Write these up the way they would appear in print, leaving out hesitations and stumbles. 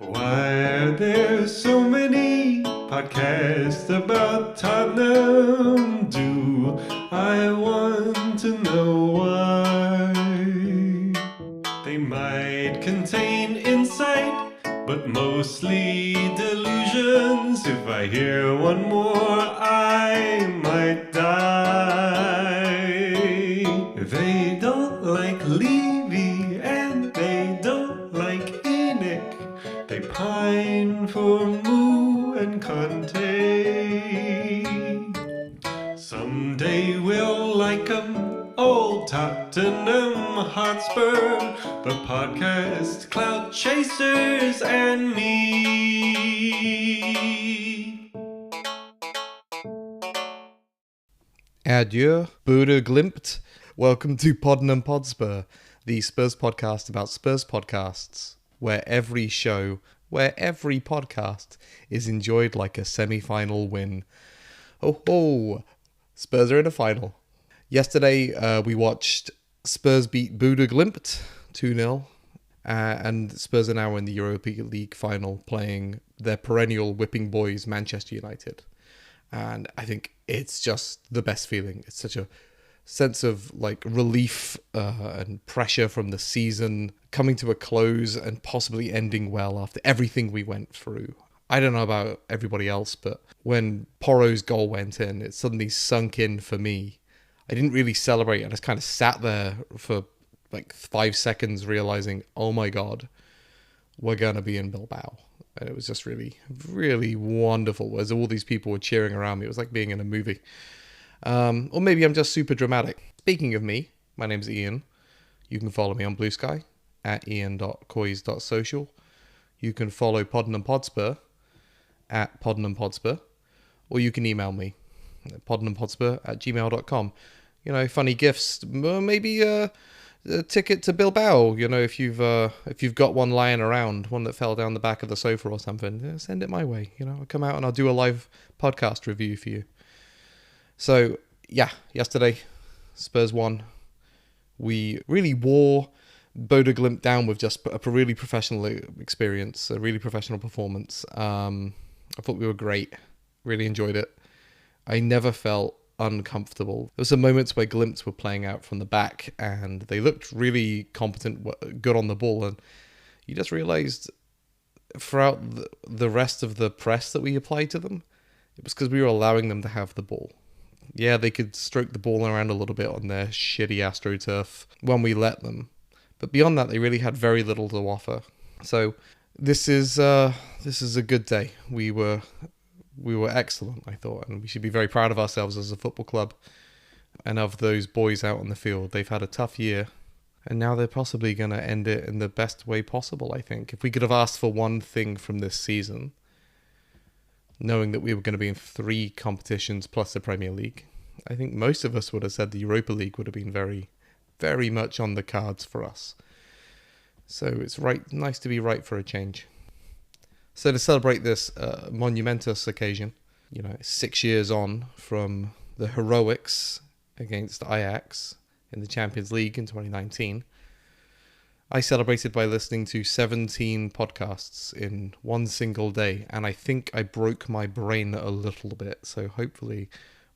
Why are there so many podcasts about Tottenham? Do I want to know why? They might contain insight, but mostly delusions. If I hear one more, I might die. They don't like Levy and they don't like Enoch. They pine for Moo and Conte. Someday we'll like 'em, old Tottenham Hotspur, the podcast clout chasers and me. Adieu, Bodo, Glimt. Welcome to Tottenham HOTSPUR, the Spurs podcast about Spurs podcasts, where every podcast is enjoyed like a semi-final win. Oh, Spurs are in a final. Yesterday, we watched Spurs beat Bodo Glimt 2-0, and Spurs are now in the Europa League final playing their perennial whipping boys, Manchester United. And I think it's just the best feeling. It's such a sense of like relief and pressure from the season coming to a close and possibly ending well after everything we went through. I don't know about everybody else, but when Porro's goal went in, it suddenly sunk in for me. I didn't really celebrate. I just kind of sat there for like 5 seconds realizing, oh my God, we're going to be in Bilbao. And it was just really, really wonderful as all these people were cheering around me. It was like being in a movie. Or maybe I'm just super dramatic. Speaking of me, my name's Ian. You can follow me on Bluesky at ian.coys.social. You can follow Tottenham HOTSPUR at Tottenham HOTSPUR. Or you can email me at tottenhamhotspur@gmail.com. You know, funny gifts. Maybe a ticket to Bilbao, you know, if you've got one lying around, one that fell down the back of the sofa or something, send it my way. You know, I'll come out and I'll do a live podcast review for you. So yeah, yesterday Spurs won. We really wore Bodo Glimt down with just a really professional experience, a really professional performance. I thought we were great. Really enjoyed it. I never felt uncomfortable. There were some moments where Glimt were playing out from the back and they looked really competent, good on the ball, and you just realized throughout the rest of the press that we applied to them, it was because we were allowing them to have the ball. Yeah, they could stroke the ball around a little bit on their shitty AstroTurf when we let them, but beyond that they really had very little to offer. So this is a good day. We were excellent, I thought, and we should be very proud of ourselves as a football club and of those boys out on the field. They've had a tough year, and now they're possibly going to end it in the best way possible, I think. If we could have asked for one thing from this season, knowing that we were going to be in 3 competitions plus the Premier League, I think most of us would have said the Europa League would have been very, very much on the cards for us. So it's nice to be right for a change. So to celebrate this monumentous occasion, you know, 6 years on from the heroics against Ajax in the Champions League in 2019, I celebrated by listening to 17 podcasts in one single day, and I think I broke my brain a little bit. So hopefully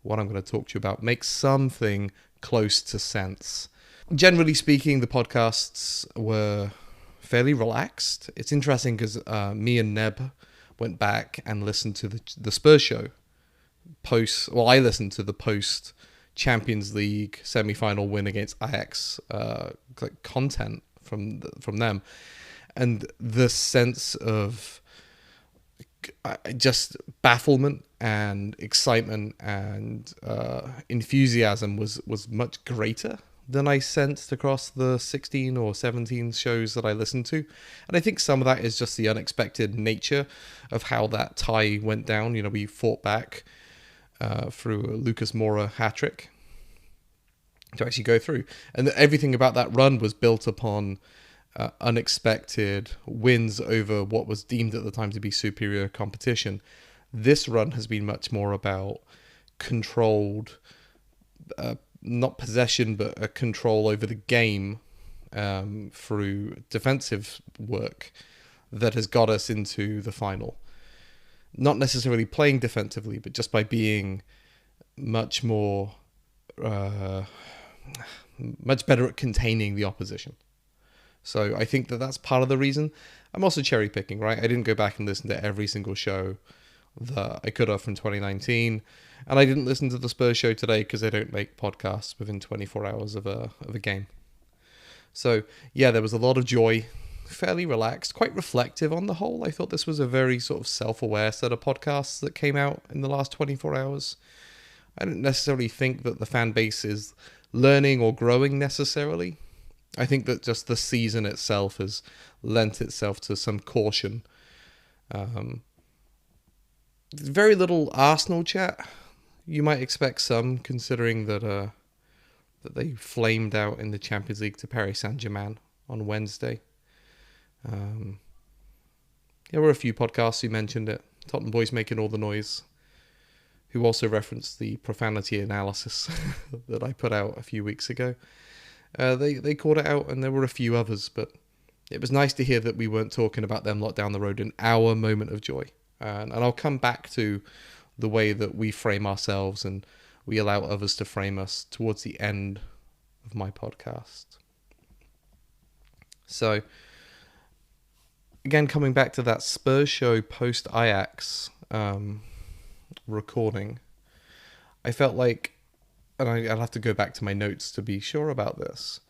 what I'm going to talk to you about makes something close to sense. Generally speaking, the podcasts were fairly relaxed. It's interesting because me and Neb went back and listened to the Spurs show I listened to the post Champions League semi-final win against Ajax content from them, and the sense of just bafflement and excitement and enthusiasm was much greater than I sensed across the 16 or 17 shows that I listened to. And I think some of that is just the unexpected nature of how that tie went down. You know, we fought back through a Lucas Moura hat-trick to actually go through. And everything about that run was built upon unexpected wins over what was deemed at the time to be superior competition. This run has been much more about controlled not possession, but a control over the game through defensive work that has got us into the final. Not necessarily playing defensively, but just by being much better at containing the opposition. So I think that that's part of the reason. I'm also cherry picking, right? I didn't go back and listen to every single show that I could have from 2019, and I didn't listen to the Spurs show today because they don't make podcasts within 24 hours of a game. So yeah, there was a lot of joy, fairly relaxed, quite reflective on the whole. I thought this was a very sort of self-aware set of podcasts that came out in the last 24 hours. I don't necessarily think that the fan base is learning or growing necessarily. I think that just the season itself has lent itself to some caution. Very little Arsenal chat. You might expect some, considering that that they flamed out in the Champions League to Paris Saint-Germain on Wednesday. There were a few podcasts who mentioned it. Tottenham Boys Making All the Noise, who also referenced the profanity analysis that I put out a few weeks ago. They called it out, and there were a few others, but it was nice to hear that we weren't talking about them lot down the road in our moment of joy. And I'll come back to the way that we frame ourselves and we allow others to frame us towards the end of my podcast. So, again, coming back to that Spurs show post-Ajax recording, I felt like, and I'll have to go back to my notes to be sure about this,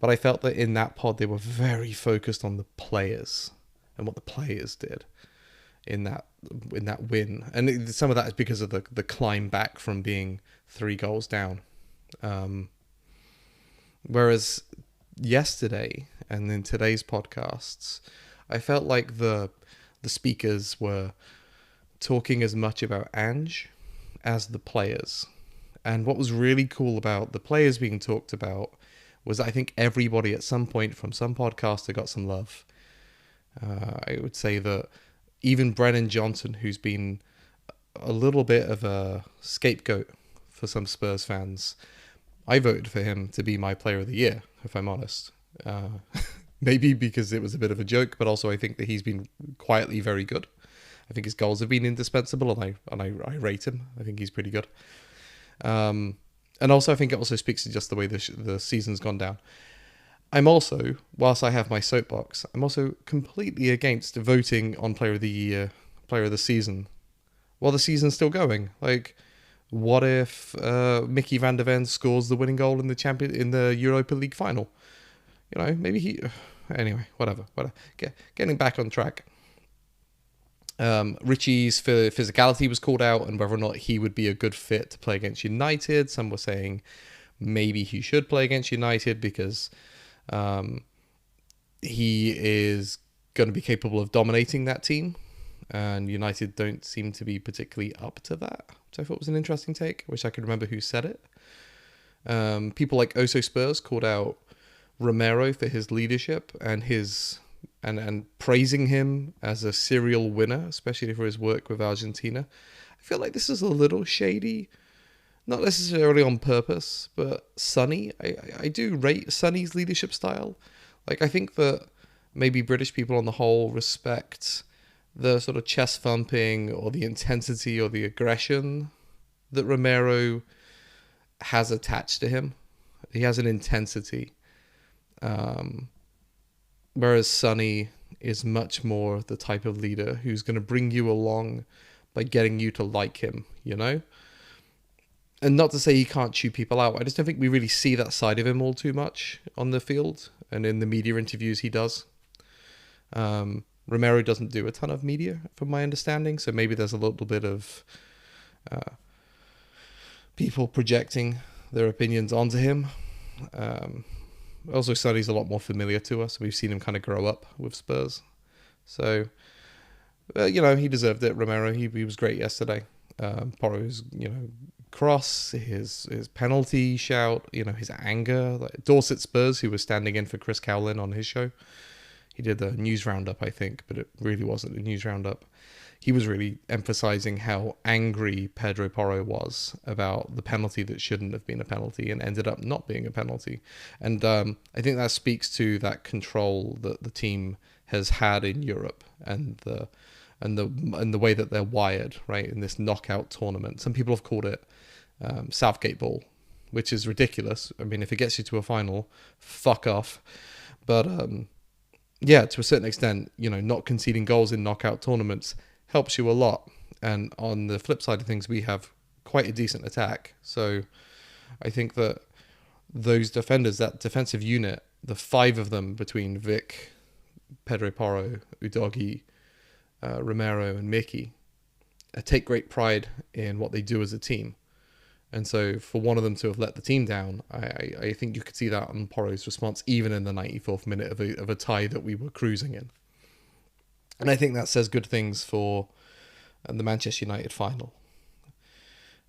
but I felt that in that pod they were very focused on the players and what the players did in that win. And some of that is because of the climb back from being 3 goals down. Whereas yesterday and in today's podcasts, I felt like the speakers were talking as much about Ange as the players. And what was really cool about the players being talked about was I think everybody at some point from some podcaster got some love. I would say that even Brennan Johnson, who's been a little bit of a scapegoat for some Spurs fans, I voted for him to be my player of the year, if I'm honest. Maybe because it was a bit of a joke, but also I think that he's been quietly very good. I think his goals have been indispensable, and I rate him. I think he's pretty good. And also I think it also speaks to just the way the season's gone down. I'm also, whilst I have my soapbox, I'm also completely against voting on player of the year, player of the season, while the season's still going. Like, what if Mickey van der Ven scores the winning goal in the Europa League final? You know, maybe he... Anyway, whatever. Getting back on track. Richie's physicality was called out, and whether or not he would be a good fit to play against United. Some were saying maybe he should play against United because he is going to be capable of dominating that team, and United don't seem to be particularly up to that. So I thought it was an interesting take. I wish I could remember who said it. People like Spurs called out Romero for his leadership and and praising him as a serial winner, especially for his work with Argentina. I feel like this is a little shady, not necessarily on purpose, but Sonny. I do rate Sonny's leadership style. Like, I think that maybe British people on the whole respect the sort of chest thumping or the intensity or the aggression that Romero has attached to him. He has an intensity. Whereas Sonny is much more the type of leader who's going to bring you along by getting you to like him, you know? And not to say he can't chew people out. I just don't think we really see that side of him all too much on the field and in the media interviews he does. Romero doesn't do a ton of media, from my understanding, so maybe there's a little bit of people projecting their opinions onto him. Also, Sonny's a lot more familiar to us. We've seen him kind of grow up with Spurs. So, he deserved it, Romero. He was great yesterday. Porro's, cross, his penalty shout, his anger. Like Dorset Spurs, who was standing in for Chris Cowlin on his show. He did a news roundup, I think, but it really wasn't a news roundup. He was really emphasizing how angry Pedro Porro was about the penalty that shouldn't have been a penalty and ended up not being a penalty. And I think that speaks to that control that the team has had in Europe, and the way that they're wired, right, in this knockout tournament. Some people have called it Southgate Ball, which is ridiculous. I mean, if it gets you to a final, fuck off. But yeah, to a certain extent, not conceding goals in knockout tournaments helps you a lot. And on the flip side of things, we have quite a decent attack. So I think that those defenders, that defensive unit, the 5 of them between Vic, Pedro Porro, Udogie, Romero and Mickey, take great pride in what they do as a team. And so for one of them to have let the team down, I think you could see that on Porro's response, even in the 94th minute of a tie that we were cruising in. And I think that says good things for the Manchester United final.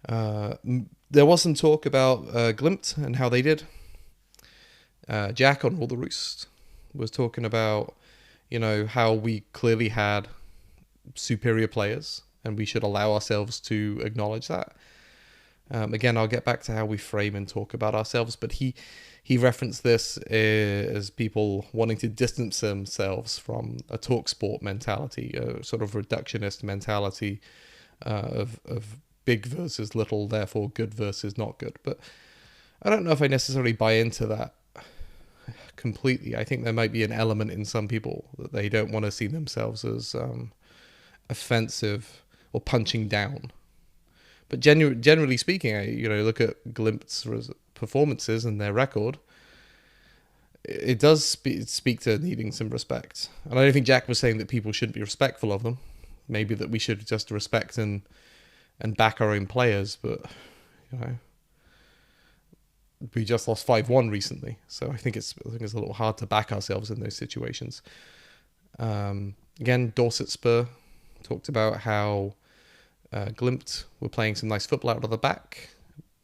There was some talk about Glimt and how they did. Jack on All the Roost was talking about, how we clearly had superior players and we should allow ourselves to acknowledge that. Again, I'll get back to how we frame and talk about ourselves, but he referenced this as people wanting to distance themselves from a TalkSport mentality, a sort of reductionist mentality of big versus little, therefore good versus not good. But I don't know if I necessarily buy into that completely. I think there might be an element in some people that they don't want to see themselves as offensive or punching down. But generally speaking, look at Glimt's performances and their record. It does speak to needing some respect. And I don't think Jack was saying that people shouldn't be respectful of them. Maybe that we should just respect and back our own players. But, we just lost 5-1 recently. So I think it's a little hard to back ourselves in those situations. Again, Dorset Spur talked about how Glimt were playing some nice football out of the back.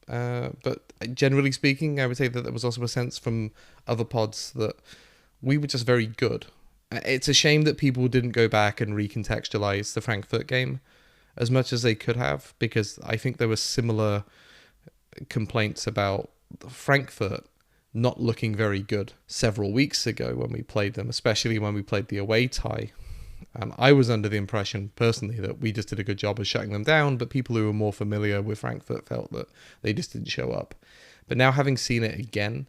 But generally speaking, I would say that there was also a sense from other pods that we were just very good. It's a shame that people didn't go back and recontextualize the Frankfurt game as much as they could have, because I think there were similar complaints about Frankfurt not looking very good several weeks ago when we played them, especially when we played the away tie. I was under the impression, personally, that we just did a good job of shutting them down, but people who were more familiar with Frankfurt felt that they just didn't show up. But now, having seen it again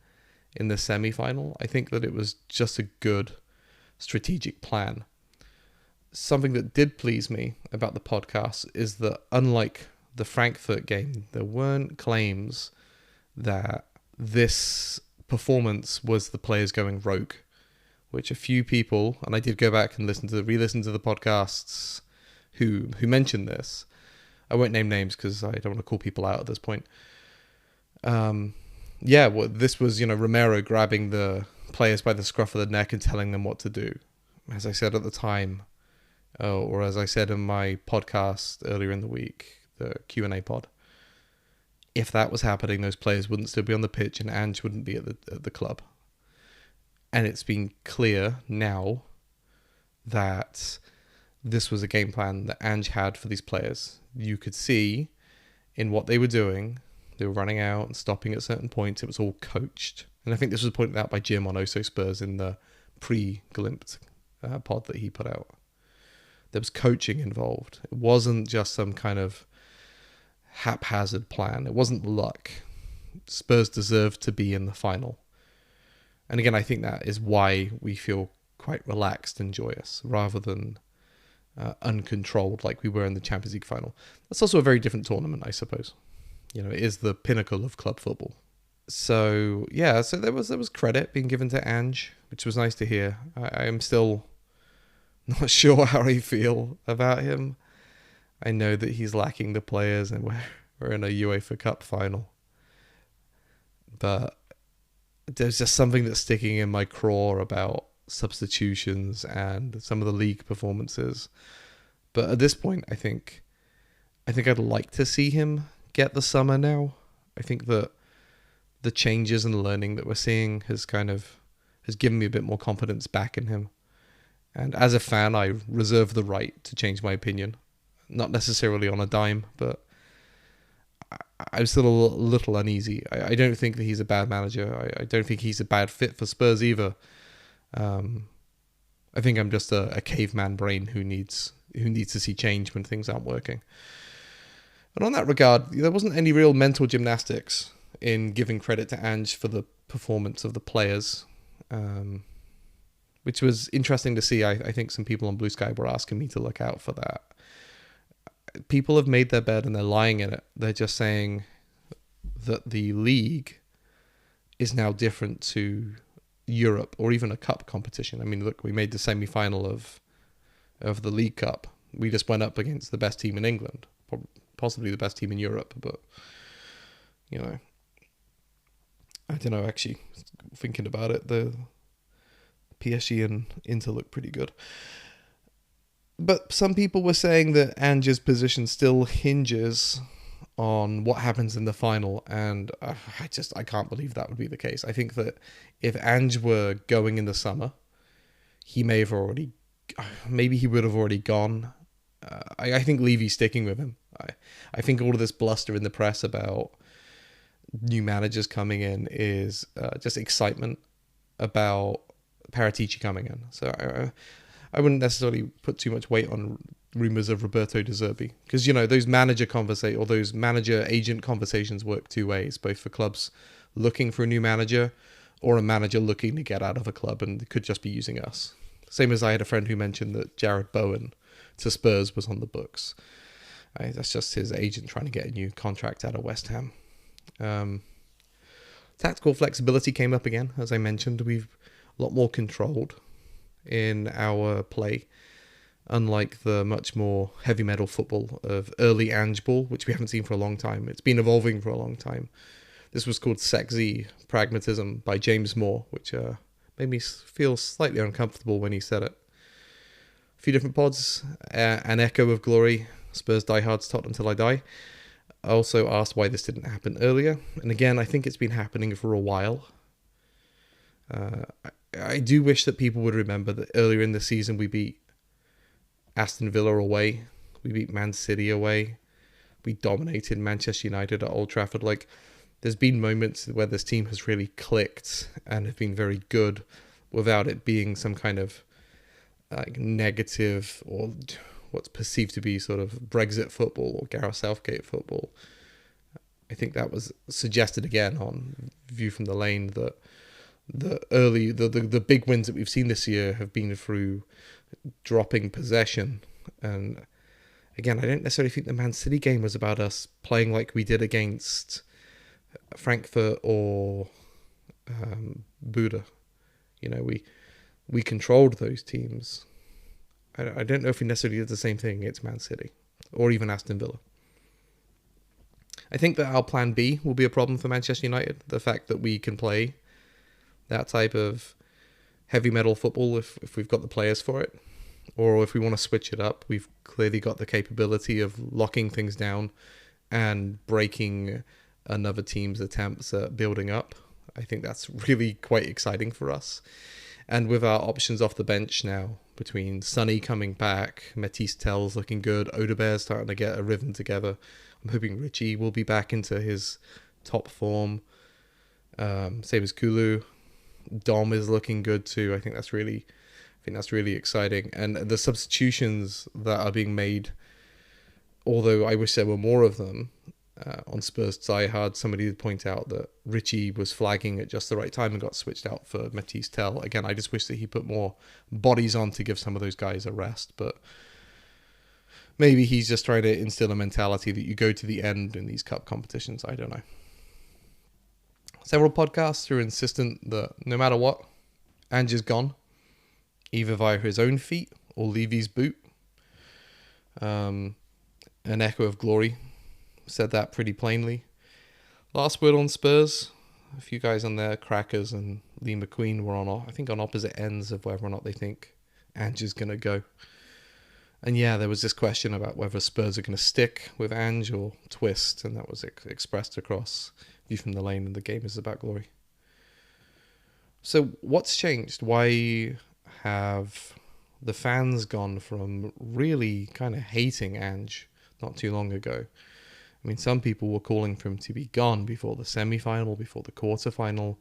in the semi-final, I think that it was just a good strategic plan. Something that did please me about the podcast is that, unlike the Frankfurt game, there weren't claims that this performance was the players going rogue, which a few people, and I did go back and re-listen to the podcasts who mentioned this. I won't name names because I don't want to call people out at this point. This was, Romero grabbing the players by the scruff of the neck and telling them what to do. As I said at the time, or as I said in my podcast earlier in the week, the Q&A pod, if that was happening, those players wouldn't still be on the pitch and Ange wouldn't be at the club. And it's been clear now that this was a game plan that Ange had for these players. You could see in what they were doing, they were running out and stopping at certain points. It was all coached. And I think this was pointed out by Jim on Also Spurs in the pre-Glimt pod that he put out. There was coaching involved. It wasn't just some kind of haphazard plan. It wasn't luck. Spurs deserved to be in the final. And again, I think that is why we feel quite relaxed and joyous rather than uncontrolled like we were in the Champions League final. That's also a very different tournament, I suppose. It is the pinnacle of club football. So, yeah, so there was credit being given to Ange, which was nice to hear. I am still not sure how I feel about him. I know that he's lacking the players and we're in a UEFA Cup final. But there's just something that's sticking in my craw about substitutions and some of the league performances. But at this point, I think I'd like to see him get the summer now. I think that the changes and learning that we're seeing has given me a bit more confidence back in him. And as a fan, I reserve the right to change my opinion. Not necessarily on a dime, but I'm still a little uneasy. I don't think that he's a bad manager. I don't think he's a bad fit for Spurs either. I I think I'm just a caveman brain who needs to see change when things aren't working. And on that regard, there wasn't any real mental gymnastics in giving credit to Ange for the performance of the players, which was interesting to see. I think some people on Bluesky were asking me to look out for that. People have made their bed and they're lying in it. They're just saying that the league is now different to Europe or even a cup competition. I mean, look, we made the semi-final of the League Cup. We just went up against the best team in England, possibly the best team in Europe, but, you know, I don't know, actually, thinking about it, the PSG and Inter look pretty good. But some people were saying that Ange's position still hinges on what happens in the final, and I can't believe that would be the case. I think that if Ange were going in the summer, he may have already, maybe he would have already gone. I think Levy's sticking with him. I think all of this bluster in the press about new managers coming in is just excitement about Paratici coming in. So I wouldn't necessarily put too much weight on rumours of Roberto De Zerbi, because, you know, those those manager-agent conversations work two ways, both for clubs looking for a new manager or a manager looking to get out of a club and could just be using us. Same as I had a friend who mentioned that Jared Bowen to Spurs was on the books. That's just his agent trying to get a new contract out of West Ham. Tactical flexibility came up again, as I mentioned. We've a lot more controlled in our play, unlike the much more heavy metal football of early Ange ball, which we haven't seen for a long time. It's been evolving for a long time. This was called Sexy Pragmatism by James Moore, which made me feel slightly uncomfortable when he said it. A few different pods, an echo of glory, Spurs diehards, Tottenham till I die. I also asked why this didn't happen earlier, and again, I think it's been happening for a while. I do wish that people would remember that earlier in the season we beat Aston Villa away, we beat Man City away, we dominated Manchester United at Old Trafford. Like, there's been moments where this team has really clicked and have been very good without it being some kind of negative or what's perceived to be sort of Brexit football or Gareth Southgate football. I think that was suggested again on View from the Lane, that the big wins that we've seen this year have been through dropping possession. And again, I don't necessarily think the Man City game was about us playing like we did against Frankfurt or Bodo. You know, we controlled those teams. I don't know if we necessarily did the same thing against Man City or even Aston Villa. I think that our plan B will be a problem for Manchester United. The fact that we can play that type of heavy metal football if we've got the players for it, or if we want to switch it up, we've clearly got the capability of locking things down and breaking another team's attempts at building up. I think that's really quite exciting for us. And with our options off the bench now, between Sonny coming back, Matisse Tell's looking good, Odebear's starting to get a rhythm together. I'm hoping Richie will be back into his top form. Same as Kulu. Dom is looking good too. I think that's really exciting. And the substitutions that are being made, although I wish there were more of them, on Spurs Die Hard, somebody did point out that Richie was flagging at just the right time and got switched out for Matisse Tell. Again, I just wish that he put more bodies on to give some of those guys a rest, but maybe he's just trying to instill a mentality that you go to the end in these cup competitions. I don't know. Several podcasts are insistent that no matter what, Ange is gone, either via his own feet or Levy's boot. An echo of glory said that pretty plainly. Last word on Spurs. A few guys on there, Crackers and Lee McQueen, were on opposite ends of whether or not they think Ange is going to go. And yeah, there was this question about whether Spurs are going to stick with Ange or twist, and that was expressed across View from the Lane, and the game is about glory. So what's changed? Why have the fans gone from really kind of hating Ange not too long ago? I mean, some people were calling for him to be gone before the semi-final, before the quarter-final,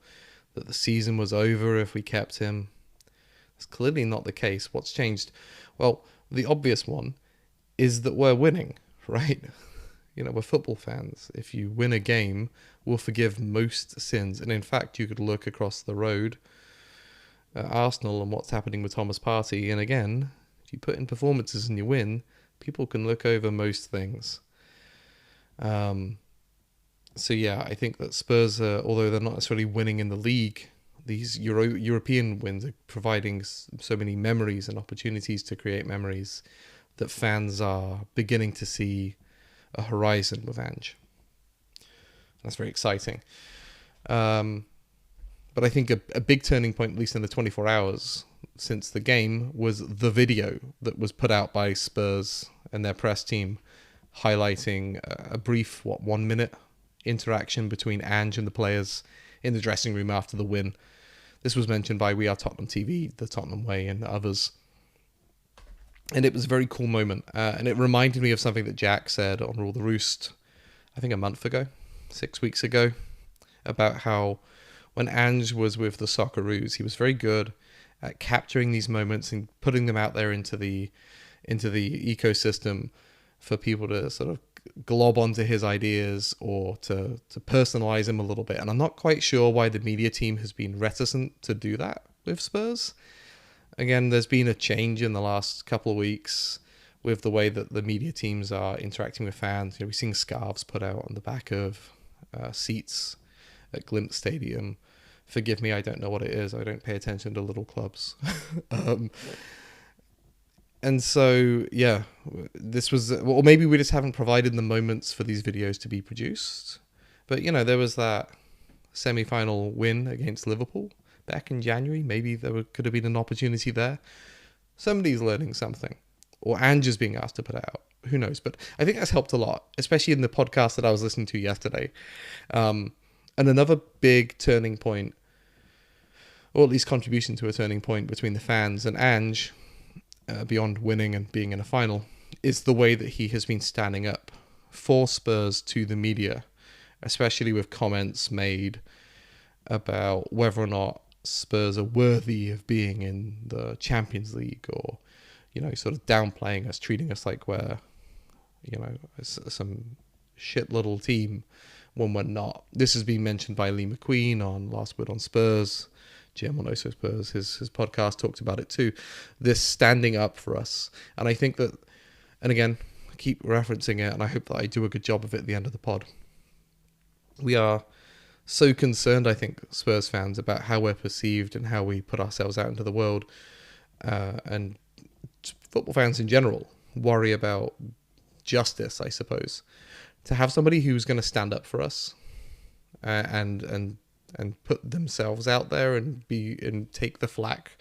that the season was over if we kept him. It's clearly not the case. What's changed? Well, the obvious one is that we're winning, right? We're football fans. If you win a game, we'll forgive most sins. And in fact, you could look across the road at Arsenal and what's happening with Thomas Partey. And again, if you put in performances and you win, people can look over most things. So yeah, I think that Spurs, although they're not necessarily winning in the league, these European wins are providing so many memories and opportunities to create memories that fans are beginning to see a horizon with Ange. That's very exciting. But I think a big turning point, at least in the 24 hours since the game, was the video that was put out by Spurs and their press team highlighting a brief, 1 minute interaction between Ange and the players in the dressing room after the win. This was mentioned by We Are Tottenham TV, The Tottenham Way, and others. And it was a very cool moment. And it reminded me of something that Jack said on Rule the Roost, I think a month ago, 6 weeks ago, about how when Ange was with the Socceroos, he was very good at capturing these moments and putting them out there into the ecosystem for people to sort of glob onto his ideas or to personalize him a little bit. And I'm not quite sure why the media team has been reticent to do that with Spurs. Again, there's been a change in the last couple of weeks with the way that the media teams are interacting with fans. We're seeing scarves put out on the back of seats at Glimt Stadium. Forgive me, I don't know what it is. I don't pay attention to little clubs. And so, yeah, this was... Or maybe we just haven't provided the moments for these videos to be produced. But, there was that semi-final win against Liverpool back in January. Maybe could have been an opportunity there. Somebody's learning something. Or Ange is being asked to put it out. Who knows? But I think that's helped a lot, especially in the podcast that I was listening to yesterday. And another big turning point, or at least contribution to a turning point between the fans and Ange, beyond winning and being in a final, is the way that he has been standing up for Spurs to the media, especially with comments made about whether or not Spurs are worthy of being in the Champions League, or, sort of downplaying us, treating us like we're, some shit little team when we're not. This has been mentioned by Lee McQueen on Last Word on Spurs. Jim on Also Spurs, his podcast talked about it too. This standing up for us. And I think that, and again, I keep referencing it, and I hope that I do a good job of it at the end of the pod. We are so concerned, I think, Spurs fans, about how we're perceived and how we put ourselves out into the world. And football fans in general worry about justice, I suppose. To have somebody who's going to stand up for us and put themselves out there and take the flak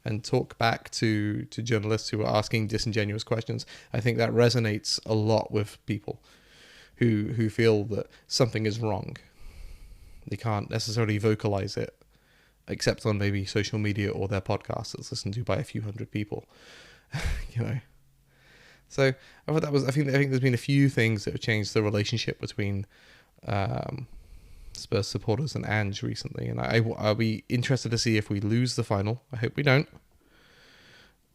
and talk back to journalists who are asking disingenuous questions. I think that resonates a lot with people who feel that something is wrong. They can't necessarily vocalize it, except on maybe social media or their podcast that's listened to by a few hundred people. So I think there's been a few things that have changed the relationship between Spurs supporters and Ange recently, and I'll be interested to see if we lose the final. I hope we don't.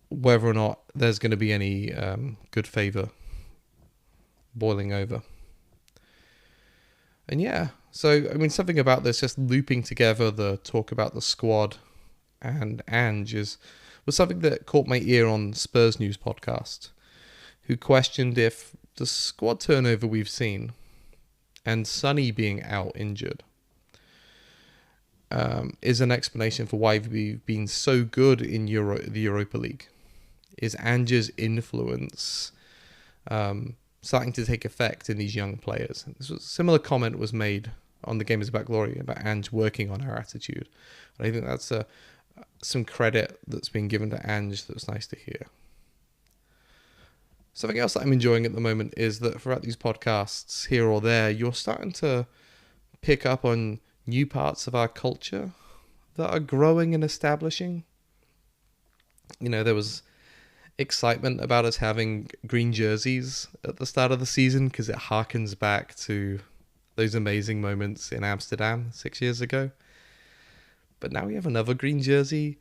Whether or not there's going to be any good favour boiling over. And yeah, so something about this, just looping together the talk about the squad and Ange, was something that caught my ear on Spurs News podcast, who questioned if the squad turnover we've seen and Sonny being out injured is an explanation for why we've been so good in the Europa League. Is Ange's influence starting to take effect in these young players? And a similar comment was made on The Game Is About Glory about Ange working on our attitude. And I think that's some credit that's been given to Ange that's nice to hear. Something else that I'm enjoying at the moment is that throughout these podcasts, here or there, you're starting to pick up on new parts of our culture that are growing and establishing. There was excitement about us having green jerseys at the start of the season because it harkens back to those amazing moments in Amsterdam 6 years ago. But now we have another green jersey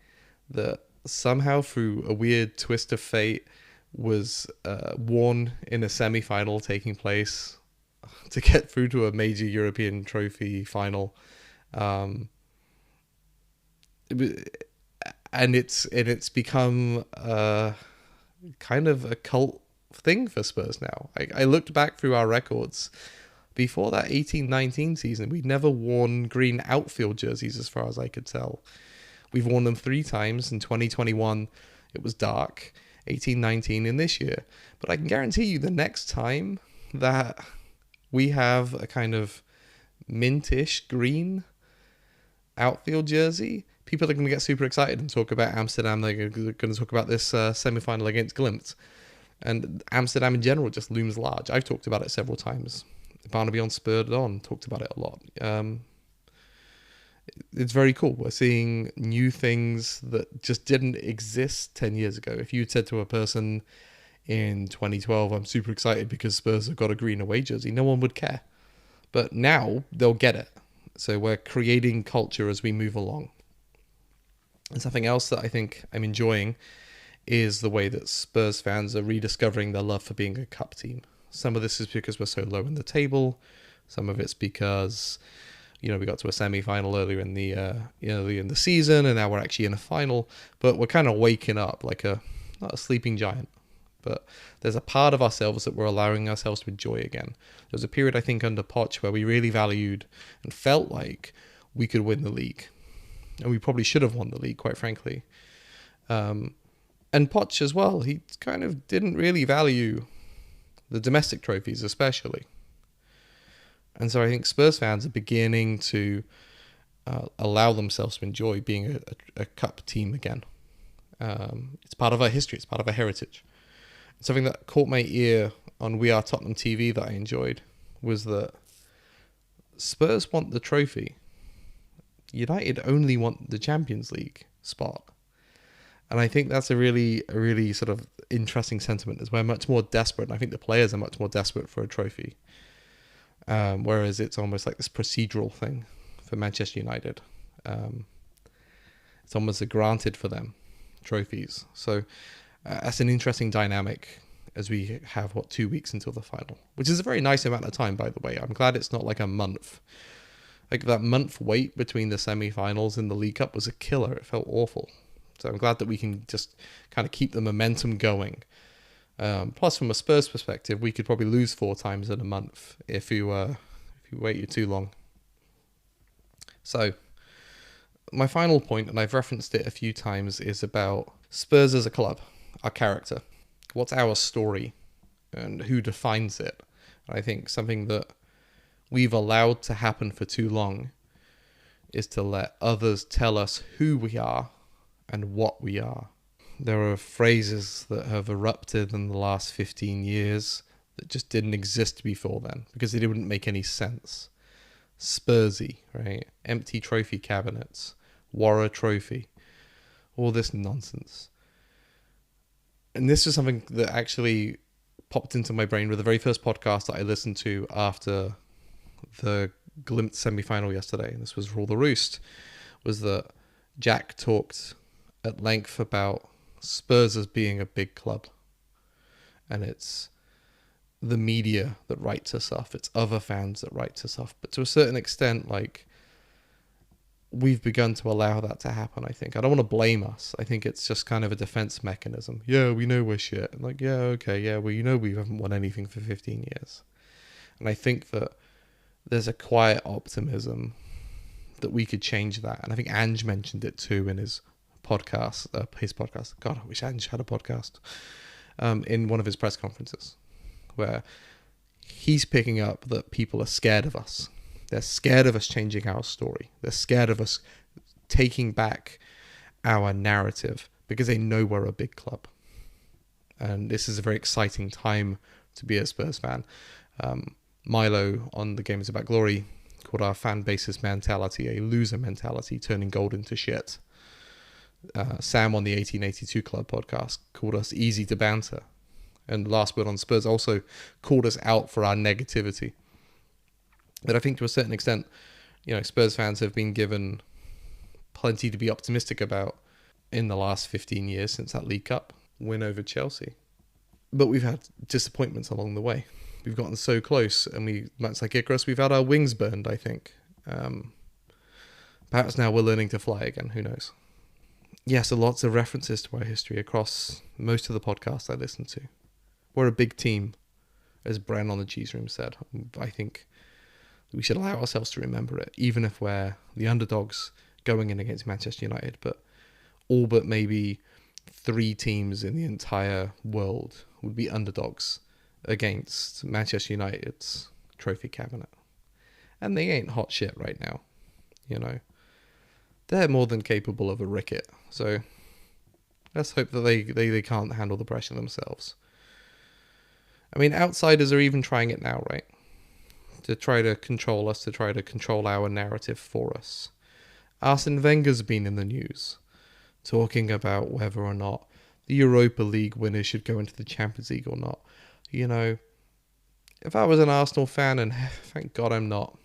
that somehow through a weird twist of fate was worn in a semi-final taking place to get through to a major European trophy final. And it's become kind of a cult thing for Spurs now. I looked back through our records. Before that 18-19 season, we'd never worn green outfield jerseys as far as I could tell. We've worn them 3 times. In 2021, it was dark. 18-19 in this year. But I can guarantee you the next time that we have a kind of mintish green outfield jersey, people are going to get super excited and talk about Amsterdam. They're going to talk about this semi-final against Glimt. And Amsterdam in general just looms large. I've talked about it several times. Barnaby on Spurred talked about it a lot. It's very cool. We're seeing new things that just didn't exist 10 years ago. If you said to a person in 2012, I'm super excited because Spurs have got a green away jersey, no one would care. But now they'll get it. So we're creating culture as we move along. And something else that I think I'm enjoying is the way that Spurs fans are rediscovering their love for being a cup team. Some of this is because we're so low in the table. Some of it's because, we got to a semi-final earlier in the season, and now we're actually in a final. But we're kind of waking up like not a sleeping giant. But there's a part of ourselves that we're allowing ourselves to enjoy again. There was a period, I think, under Poch where we really valued and felt like we could win the league. And we probably should have won the league, quite frankly. And Poch as well, he kind of didn't really value the domestic trophies especially. And so I think Spurs fans are beginning to allow themselves to enjoy being a cup team again. It's part of our history. It's part of our heritage. Something that caught my ear on We Are Tottenham TV that I enjoyed was that Spurs want the trophy. United only want the Champions League spot. And I think that's a really sort of interesting sentiment, as we're much more desperate. And I think the players are much more desperate for a trophy. Whereas it's almost like this procedural thing for Manchester United. It's almost a granted for them trophies. So that's an interesting dynamic as we have, 2 weeks until the final, which is a very nice amount of time, by the way. I'm glad it's not like a month. Like that month wait between the semi-finals and the League Cup was a killer. It felt awful. So I'm glad that we can just kind of keep the momentum going. Plus, from a Spurs perspective, we could probably lose 4 times in a month if you waited too long. So my final point, and I've referenced it a few times, is about Spurs as a club, our character. What's our story and who defines it? And I think something that we've allowed to happen for too long is to let others tell us who we are and what we are. There are phrases that have erupted in the last 15 years that just didn't exist before then because they didn't make any sense. Spursy, right? Empty trophy cabinets, Warra trophy, all this nonsense. And this is something that actually popped into my brain with the very first podcast that I listened to after the Glimt semi-final yesterday. And this was Rule the Roost, was that Jack talked at length about Spurs as being a big club. And it's the media that writes us off. It's other fans that writes us off. But to a certain extent, like, we've begun to allow that to happen, I think. I don't want to blame us. I think it's just kind of a defense mechanism. Yeah, we know we're shit. And like, yeah, okay, yeah, well, we haven't won anything for 15 years. And I think that there's a quiet optimism that we could change that. And I think Ange mentioned it too in his podcast. God, I wish Ange had a podcast. In one of his press conferences, where he's picking up that people are scared of us. They're scared of us changing our story. They're scared of us taking back our narrative because they know we're a big club. And this is a very exciting time to be a Spurs fan. Milo on The Game Is About Glory called our fan base's mentality a loser mentality, turning gold into shit. Sam on the 1882 Club podcast called us easy to banter. And Last Word on Spurs also called us out for our negativity. But I think to a certain extent, Spurs fans have been given plenty to be optimistic about. in the last 15 years since that League Cup win over Chelsea. But we've had disappointments along the way. We've gotten so close, and much like Icarus, we've had our wings burned, I think. Perhaps now we're learning to fly again, who knows. Yeah, so lots of references to our history across most of the podcasts I listen to. We're a big team, as Bren on the Cheese Room said. I think we should allow ourselves to remember it, even if we're the underdogs going in against Manchester United. But all but maybe 3 teams in the entire world would be underdogs against Manchester United's trophy cabinet. And they ain't hot shit right now, you know. They're more than capable of a ricket, so let's hope that they can't handle the pressure themselves. I mean, outsiders are even trying it now, right? To try to control us, to try to control our narrative for us. Arsene Wenger's been in the news, talking about whether or not the Europa League winners should go into the Champions League or not. You know, if I was an Arsenal fan, and thank God I'm not,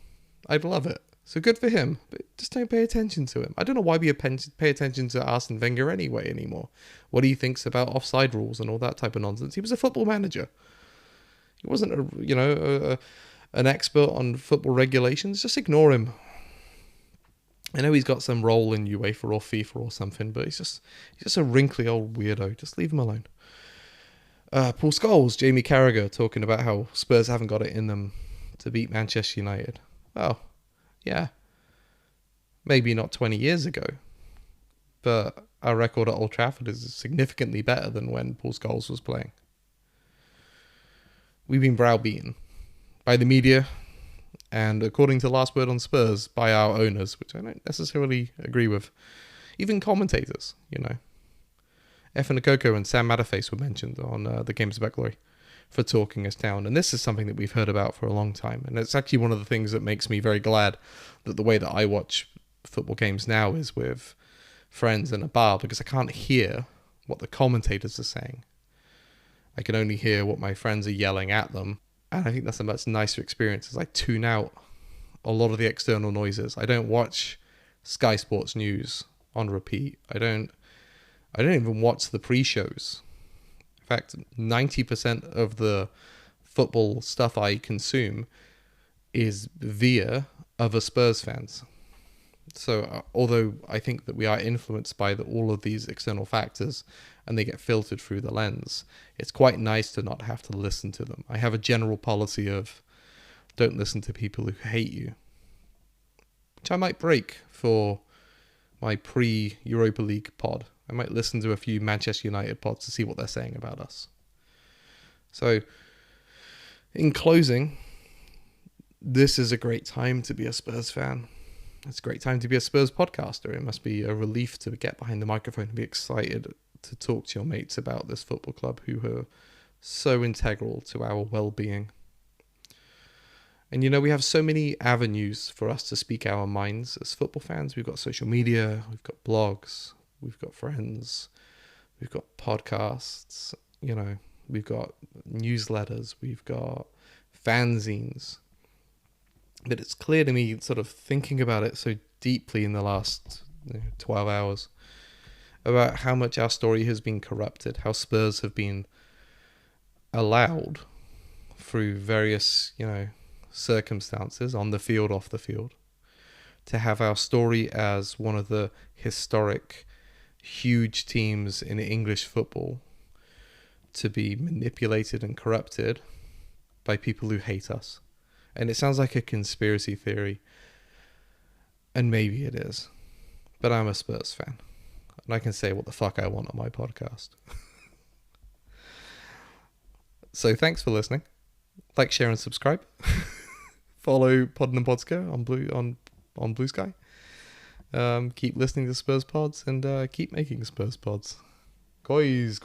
I'd love it. So good for him, but just don't pay attention to him. I don't know why we pay attention to Arsene Wenger anymore. What he thinks about offside rules and all that type of nonsense. He was a football manager. He wasn't an expert on football regulations. Just ignore him. I know he's got some role in UEFA or FIFA or something, but he's just a wrinkly old weirdo. Just leave him alone. Paul Scholes, Jamie Carragher talking about how Spurs haven't got it in them to beat Manchester United. Oh, yeah. Maybe not 20 years ago, but our record at Old Trafford is significantly better than when Paul Scholes was playing. We've been browbeaten by the media, and according to Last Word on Spurs, by our owners, which I don't necessarily agree with. Even commentators, you know. Efan Akoko and Sam Matterface were mentioned on the Games About Glory for talking us down. And this is something that we've heard about for a long time. And it's actually one of the things that makes me very glad that the way that I watch football games now is with friends in a bar, because I can't hear what the commentators are saying. I can only hear what my friends are yelling at them. And I think that's a much nicer experience, as I tune out a lot of the external noises. I don't watch Sky Sports News on repeat. I don't even watch the pre-shows. In fact, 90% of the football stuff I consume is via other Spurs fans. So although I think that we are influenced by all of these external factors and they get filtered through the lens, it's quite nice to not have to listen to them. I have a general policy of don't listen to people who hate you, which I might break for my pre-Europa League pod. I might listen to a few Manchester United pods to see what they're saying about us. So, in closing, this is a great time to be a Spurs fan. It's a great time to be a Spurs podcaster. It must be a relief to get behind the microphone and be excited to talk to your mates about this football club who are so integral to our well-being. And you know, we have so many avenues for us to speak our minds as football fans. We've got social media, we've got blogs, we've got friends, we've got podcasts, you know, we've got newsletters, we've got fanzines. But it's clear to me, sort of thinking about it so deeply in the last 12 hours, about how much our story has been corrupted, how Spurs have been allowed through various, circumstances on the field, off the field, to have our story as one of the historic, huge teams in English football to be manipulated and corrupted by people who hate us. And it sounds like a conspiracy theory, and maybe it is, but I'm a Spurs fan, and I can say what the fuck I want on my podcast. So thanks for listening. Like, share, and subscribe. Follow Podden and Podska on Bluesky. Keep listening to Spurs pods, and keep making Spurs pods. Guys.